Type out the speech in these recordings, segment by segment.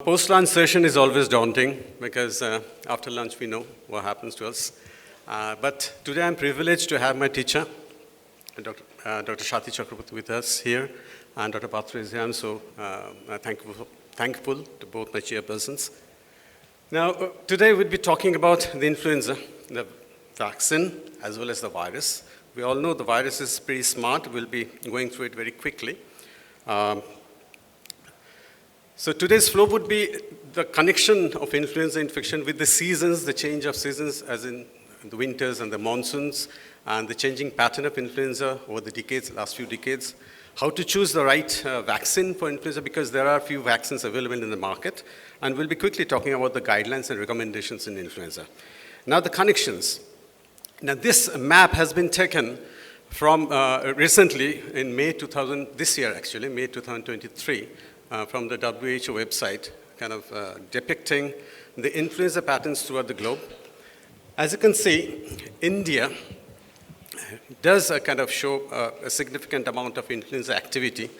Post-lunch session is always daunting because after lunch we know what happens to us. But today I'm privileged to have my teacher, Dr. Shati Chakraborty with us here, and Dr. Patra is here. I'm so thankful to both my chairpersons. Now, today we'll be talking about the influenza, the vaccine, as well as the virus. We all know the virus is pretty smart. We'll be going through it very quickly. So today's flow would be the connection of influenza infection with the seasons, the change of seasons, as in the winters and the monsoons, and the changing pattern of influenza over the decades, last few decades. How to choose the right vaccine for influenza, because there are few vaccines available in the market. And we'll be quickly talking about the guidelines and recommendations in influenza. Now the connections. Now this map has been taken from recently in May 2000, this year actually, May 2023, from the WHO website, kind of depicting the influenza patterns throughout the globe. As you can see, India does kind of show a significant amount of influenza activity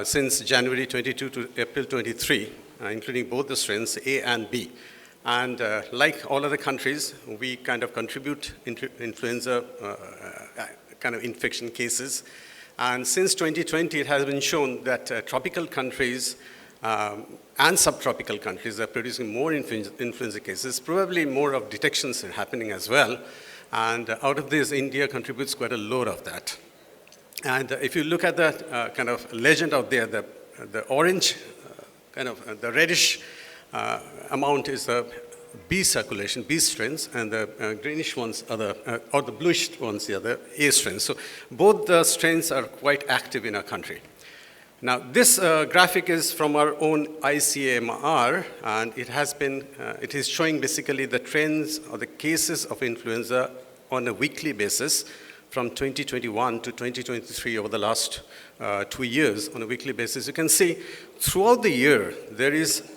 since January 22 to April 23, including both the strains A and B. And like all other countries, we kind of contribute influenza kind of infection cases. And since 2020, it has been shown that tropical countries and subtropical countries are producing more influenza cases. Probably more of detections are happening as well. And out of this, India contributes quite a load of that. And if you look at the kind of legend out there, the orange, kind of the reddish amount is the B circulation, B strains, and the greenish ones are or the bluish ones are the A strains. So both the strains are quite active in our country. Now this graphic is from our own ICMR, and it is showing basically the trends or the cases of influenza on a weekly basis from 2021 to 2023 over the last 2 years on a weekly basis. You can see throughout the year there is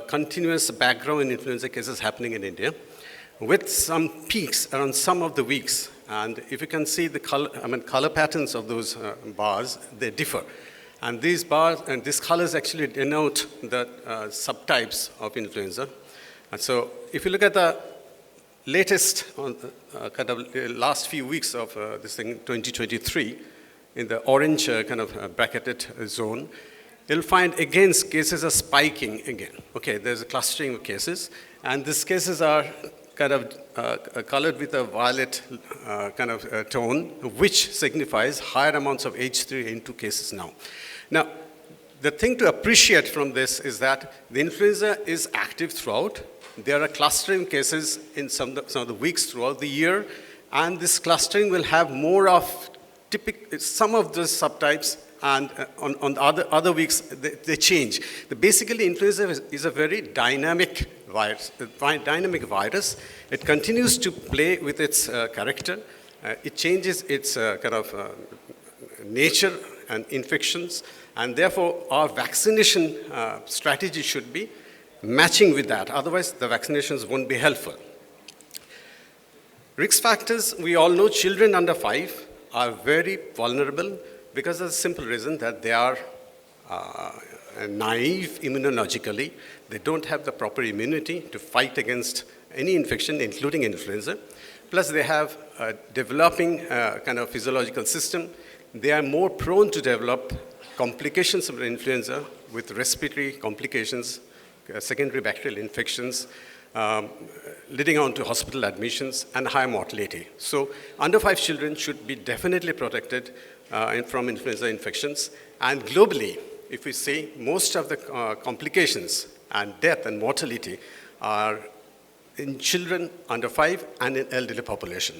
continuous background in influenza cases happening in India with some peaks around some of the weeks. And if you can see the color patterns of those bars, they differ. And these bars and these colors actually denote the subtypes of influenza. And so if you look at the latest kind of last few weeks of this thing, 2023, in the orange kind of bracketed zone, you'll find, again, cases are spiking again. Okay, there's a clustering of cases, and these cases are kind of colored with a violet kind of tone, which signifies higher amounts of H3N2 cases now. Now, the thing to appreciate from this is that the influenza is active throughout. There are clustering cases in some of the weeks throughout the year, and this clustering will have more of some of the subtypes. And on the other weeks, they change. Basically, influenza is a very dynamic virus. It continues to play with its character. It changes its kind of nature and infections. And therefore, our vaccination strategy should be matching with that. Otherwise, the vaccinations won't be helpful. Risk factors, we all know children under 5 are very vulnerable, because of the simple reason that they are naive immunologically. They don't have the proper immunity to fight against any infection, including influenza. Plus, they have a developing kind of physiological system. They are more prone to develop complications of influenza with respiratory complications, secondary bacterial infections, leading on to hospital admissions and high mortality. So under 5 children should be definitely protected from influenza infections. And globally, if we say, most of the complications and death and mortality are in children under 5 and in elderly population.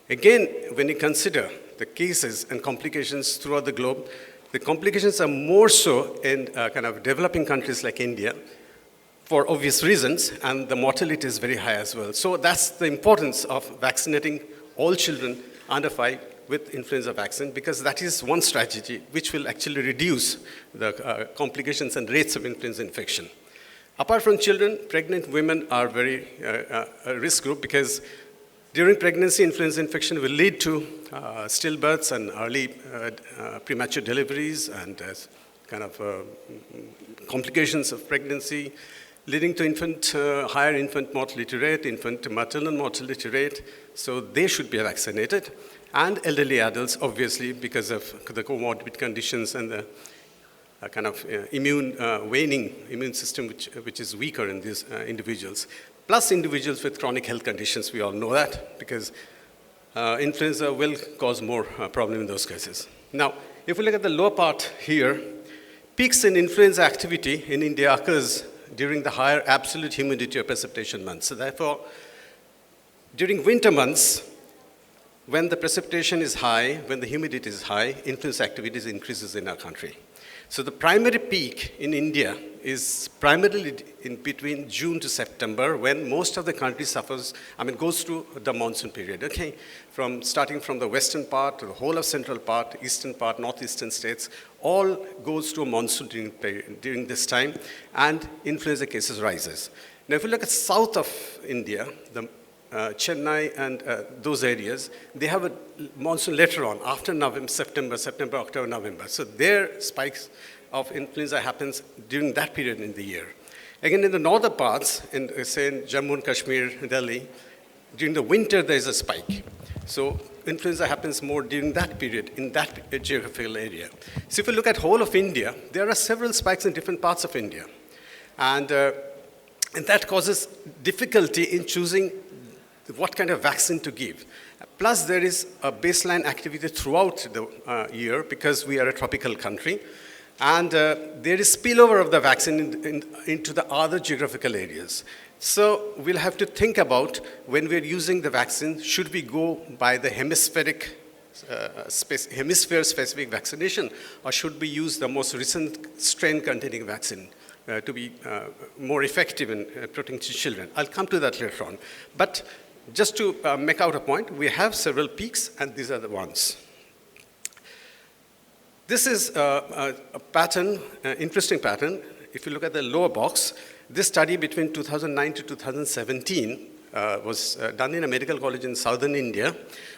Again, when you consider the cases and complications throughout the globe, the complications are more so in kind of developing countries like India for obvious reasons, and the mortality is very high as well. So that's the importance of vaccinating all children under 5 with influenza vaccine, because that is one strategy which will actually reduce the complications and rates of influenza infection. Apart from children, pregnant women are very a risk group, because during pregnancy, influenza infection will lead to stillbirths and early premature deliveries and kind of complications of pregnancy. leading to higher infant mortality rate, infant maternal mortality rate, so they should be vaccinated. And elderly adults, obviously, because of the comorbid conditions and the kind of waning immune system, which is weaker in these individuals. Plus individuals with chronic health conditions, we all know that, because influenza will cause more problem in those cases. Now, if we look at the lower part here, peaks in influenza activity in India occurs during the higher absolute humidity or precipitation months. So therefore, during winter months, when the precipitation is high, when the humidity is high, influenza activities increases in our country. So the primary peak in India is primarily in between June to September, when most of the country goes through the monsoon period, okay? Starting from the western part to the whole of central part, eastern part, northeastern states, all goes through a monsoon during this time, and influenza cases rises. Now, if you look at south of India, Chennai and those areas, they have a monsoon later on, after September, October, November. So their spikes of influenza happens during that period in the year. Again, in the northern parts, say in Jammu and Kashmir, Delhi, during the winter there is a spike. So influenza happens more during that period in that geographical area. So if you look at whole of India, there are several spikes in different parts of India. And that causes difficulty in choosing what kind of vaccine to give. Plus, there is a baseline activity throughout the year because we are a tropical country. And there is spillover of the vaccine into the other geographical areas. So we'll have to think about when we're using the vaccine, should we go by the hemisphere-specific vaccination, or should we use the most recent strain-containing vaccine to be more effective in protecting children? I'll come to that later on. But just to make out a point, we have several peaks, and these are the ones. This is a pattern, interesting pattern. If you look at the lower box, this study between 2009 to 2017 was done in a medical college in southern India,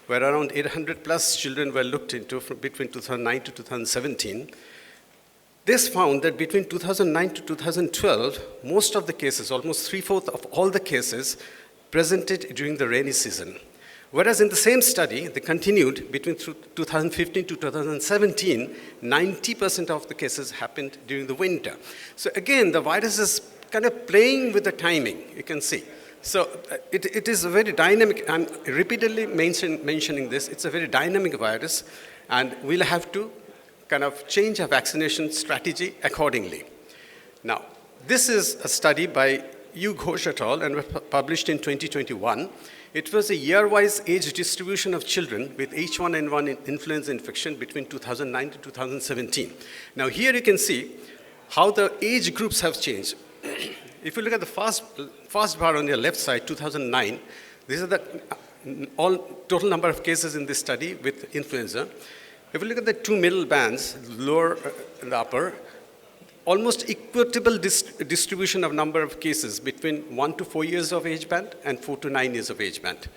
where around 800 plus children were looked into between 2009 to 2017. This found that between 2009 to 2012, most of the cases, almost 3/4 of all the cases, presented during the rainy season. Whereas in the same study, they continued between 2015 to 2017, 90% of the cases happened during the winter. So again, the virus is kind of playing with the timing, you can see. So it is a very dynamic, I'm repeatedly mentioning this, it's a very dynamic virus, and we'll have to kind of change our vaccination strategy accordingly. Now, this is a study by Yu Ghosh et al. And published in 2021. It was a year-wise age distribution of children with H1N1 influenza infection between 2009 to 2017. Now here you can see how the age groups have changed. If you look at the first bar on your left side, 2009, these are the all total number of cases in this study with influenza. If you look at the two middle bands, lower and the upper, almost equitable distribution of number of cases between 1 to 4 years of age band and 4 to 9 years of age band.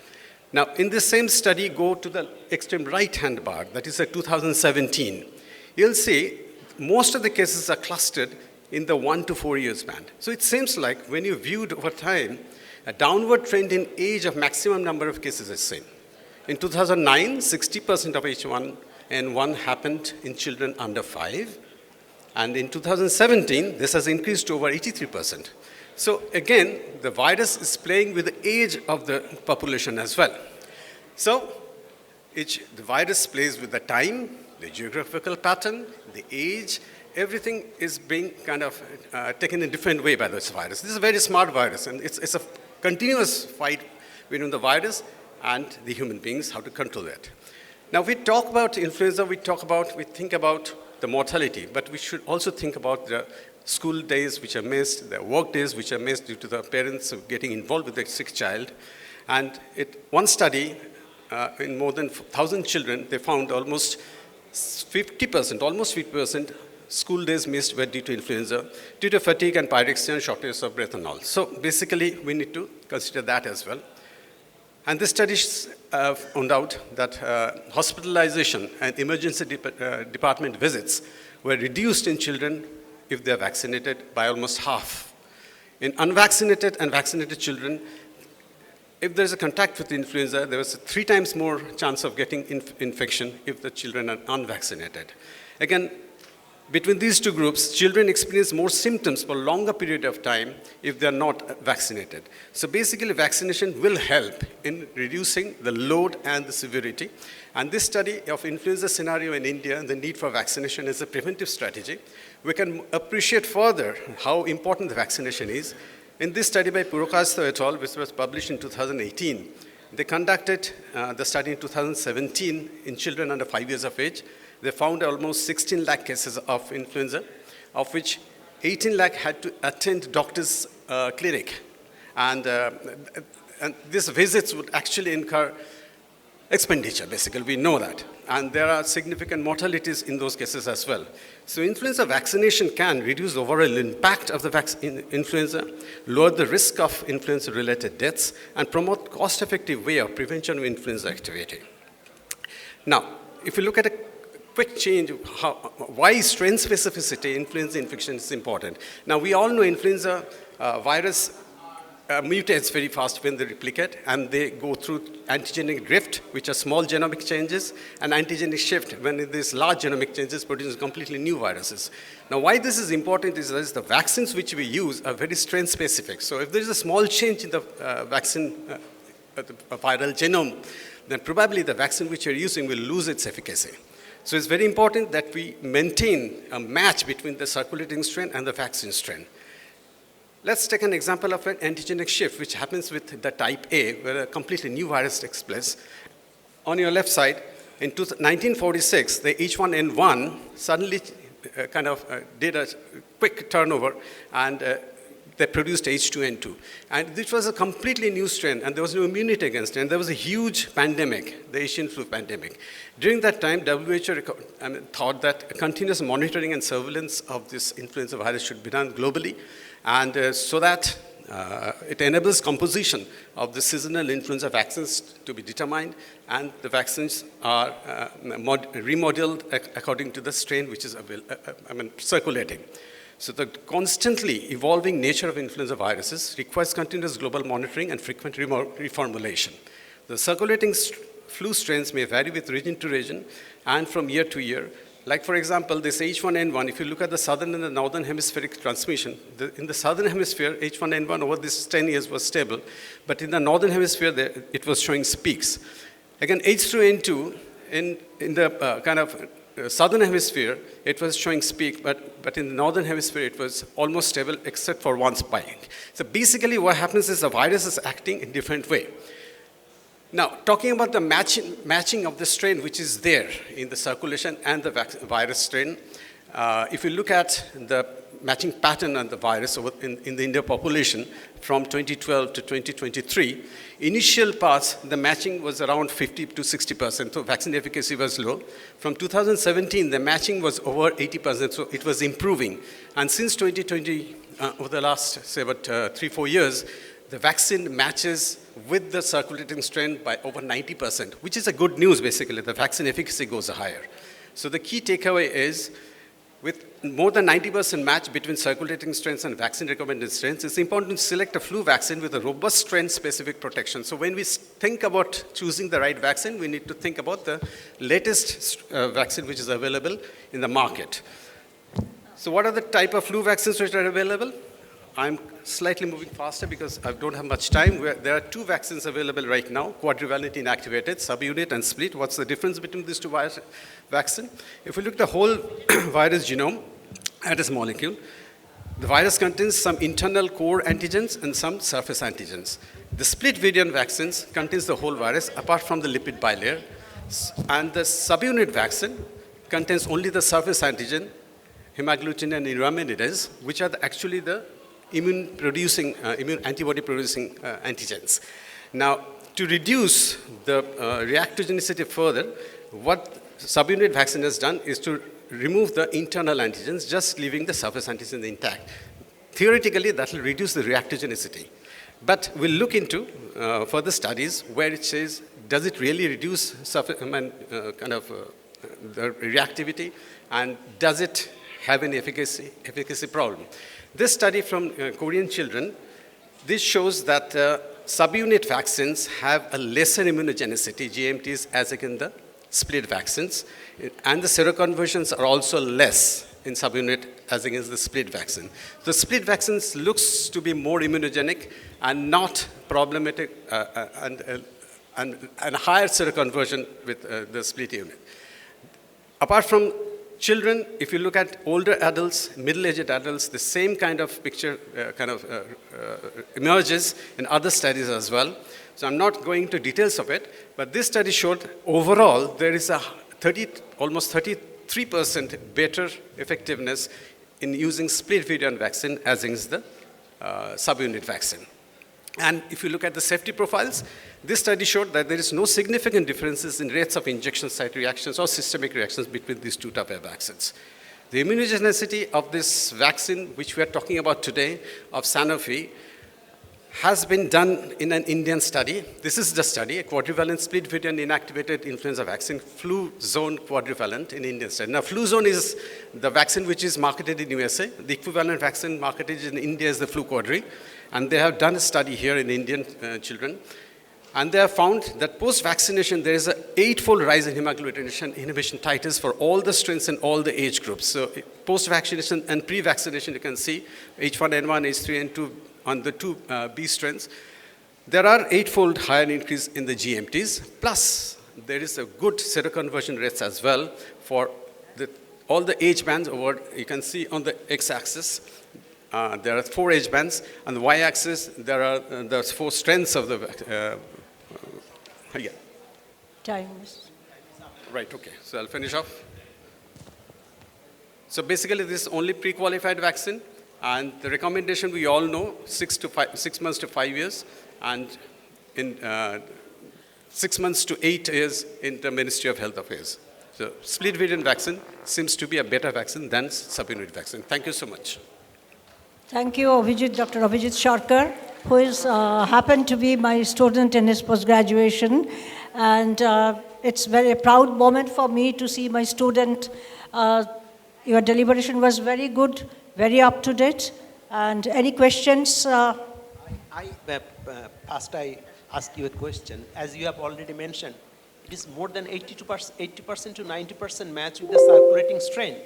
Now, in this same study, go to the extreme right-hand bar, that is 2017. You'll see most of the cases are clustered in the 1 to 4 years band. So it seems like when you viewed over time, a downward trend in age of maximum number of cases is seen. In 2009, 60% of H1N1 happened in children under 5. And in 2017, this has increased to over 83%. So again, the virus is playing with the age of the population as well. So the virus plays with the time, the geographical pattern, the age, everything is being kind of taken in a different way by this virus. This is a very smart virus, and it's a continuous fight between the virus and the human beings, how to control it. Now, we talk about influenza, we think about the mortality, but we should also think about the school days which are missed, the work days which are missed due to the parents getting involved with the sick child. And one study in more than 1,000 children, they found almost 50% school days missed were due to influenza, due to fatigue and pyrexia and shortness of breath and all. So basically, we need to consider that as well. And this study found out that hospitalization and emergency department visits were reduced in children if they're vaccinated by almost half. In unvaccinated and vaccinated children, if there's a contact with influenza, there was 3 times more chance of getting infection if the children are unvaccinated. Again, between these two groups, children experience more symptoms for a longer period of time if they are not vaccinated. So basically, vaccination will help in reducing the load and the severity. And this study of influenza scenario in India and the need for vaccination as a preventive strategy, we can appreciate further how important the vaccination is. In this study by Purokastha et al., which was published in 2018, they conducted the study in 2017 in children under 5 years of age. They found almost 16 lakh cases of influenza, of which 18 lakh had to attend doctor's clinic. And these visits would actually incur expenditure, basically, we know that. And there are significant mortalities in those cases as well. So influenza vaccination can reduce the overall impact of the influenza, lower the risk of influenza-related deaths, and promote cost-effective way of prevention of influenza activity. Now, if you look at a quick change, why strain specificity influenza infection is important. Now, we all know influenza virus mutates very fast when they replicate, and they go through antigenic drift, which are small genomic changes, and antigenic shift, when these large genomic changes produce completely new viruses. Now, why this is important is that the vaccines which we use are very strain specific. So if there is a small change in the vaccine viral genome, then probably the vaccine which you're using will lose its efficacy. So it's very important that we maintain a match between the circulating strain and the vaccine strain. Let's take an example of an antigenic shift, which happens with the type A, where a completely new virus takes place. On your left side, in 1946, the H1N1 suddenly did a quick turnover, and they produced H2N2. And this was a completely new strain, and there was no immunity against it. And there was a huge pandemic, the Asian flu pandemic. During that time, WHO thought that continuous monitoring and surveillance of this influenza virus should be done globally, and so that it enables composition of the seasonal influenza vaccines to be determined, and the vaccines are remodeled according to the strain which is circulating. So the constantly evolving nature of influenza viruses requires continuous global monitoring and frequent reformulation. The circulating flu strains may vary with region to region and from year to year. Like, for example, this H1N1, if you look at the southern and the northern hemispheric transmission, in the southern hemisphere, H1N1 over this 10 years was stable, but in the northern hemisphere, it was showing peaks. Again, H2N2, in the southern hemisphere, it was showing peak, but in the northern hemisphere, it was almost stable except for one spike. So basically, what happens is the virus is acting in a different way. Now, talking about the matching of the strain which is there in the circulation and the virus strain, if you look at the matching pattern on the virus in the India population from 2012 to 2023, initial parts, the matching was around 50 to 60%, so vaccine efficacy was low. From 2017, the matching was over 80%, so it was improving. And since 2020, over the last, say, about 3-4 years, the vaccine matches with the circulating strain by over 90%, which is a good news, basically. The vaccine efficacy goes higher. So the key takeaway is, with more than 90% match between circulating strains and vaccine-recommended strains, it's important to select a flu vaccine with a robust strain-specific protection. So when we think about choosing the right vaccine, we need to think about the latest vaccine which is available in the market. So what are the type of flu vaccines which are available? I'm slightly moving faster because I don't have much time. There are 2 vaccines available right now, Quadrivalent inactivated, subunit and split. What's the difference between these 2 vaccines? If we look at the whole virus genome at its molecule, the virus contains some internal core antigens and some surface antigens. The Split-virion vaccines contains the whole virus apart from the lipid bilayer. And the subunit vaccine contains only the surface antigen, hemagglutinin and neuraminidase, which are actually the immune antibody-producing antigens. Now, to reduce the reactogenicity further, what subunit vaccine has done is to remove the internal antigens, just leaving the surface antigens intact. Theoretically, that will reduce the reactogenicity. But we'll look into further studies where it says, does it really reduce the reactivity, and does it have an efficacy problem? This study from Korean children, this shows that subunit vaccines have a lesser immunogenicity, GMTs, as against the split vaccines, and the seroconversions are also less in subunit as against the split vaccine. The split vaccines looks to be more immunogenic and not problematic and higher seroconversion with the split unit. Apart from children, if you look at older adults, middle-aged adults, the same kind of picture emerges in other studies as well. So I'm not going into details of it, but this study showed overall there is a almost 33% better effectiveness in using Split-virion vaccine as against the subunit vaccine. And if you look at the safety profiles, this study showed that there is no significant differences in rates of injection site reactions or systemic reactions between these two types of vaccines. The immunogenicity of this vaccine, which we are talking about today, of Sanofi, has been done in an Indian study. This is the study, a quadrivalent split-virion inactivated influenza vaccine, Fluzone quadrivalent in Indian study. Now, Fluzone is the vaccine which is marketed in USA. The equivalent vaccine marketed in India is the Flu Quadri. And they have done a study here in Indian children. And they have found that post-vaccination, there is an 8-fold rise in hemagglutination inhibition titers for all the strains and all the age groups. So post-vaccination and pre-vaccination, you can see H1N1, H3N2 on the two B strains. There are 8-fold higher increase in the GMTs, plus there is a good seroconversion rates as well for all the age bands over, you can see on the x-axis, there are 4 age bands. On the y-axis, there are the 4 strengths of the yeah. Time. Right, okay. So I'll finish off. So basically, this is only pre-qualified vaccine. And the recommendation we all know, 6 months to 5 years. And in 6 months to 8 years in the Ministry of Health Affairs. So split-virion vaccine seems to be a better vaccine than subunit vaccine. Thank you so much. Thank you, Dr. Abhijit Sarkar, who is happened to be my student in his post-graduation. And it's a proud moment for me to see my student. Your deliberation was very good, very up-to-date. And any questions? I ask you a question. As you have already mentioned, it is more than 80% to 90% match with the circulating strain.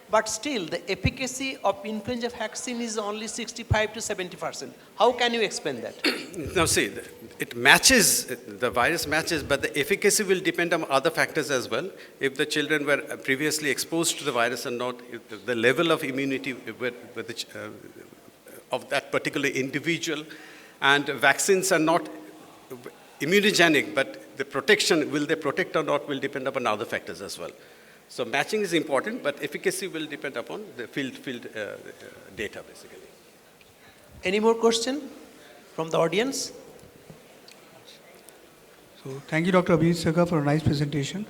But still, the efficacy of influenza vaccine is only 65 to 70%. How can you explain that? Now see, it matches, the virus matches, but the efficacy will depend on other factors as well. If the children were previously exposed to the virus or not, if the level of immunity of that particular individual, and vaccines are not immunogenic, but the protection, will they protect or not, will depend upon other factors as well. So matching is important, but efficacy will depend upon the field data, basically. Any more question from the audience? So thank you, Dr. Abhijit Sarkar, for a nice presentation.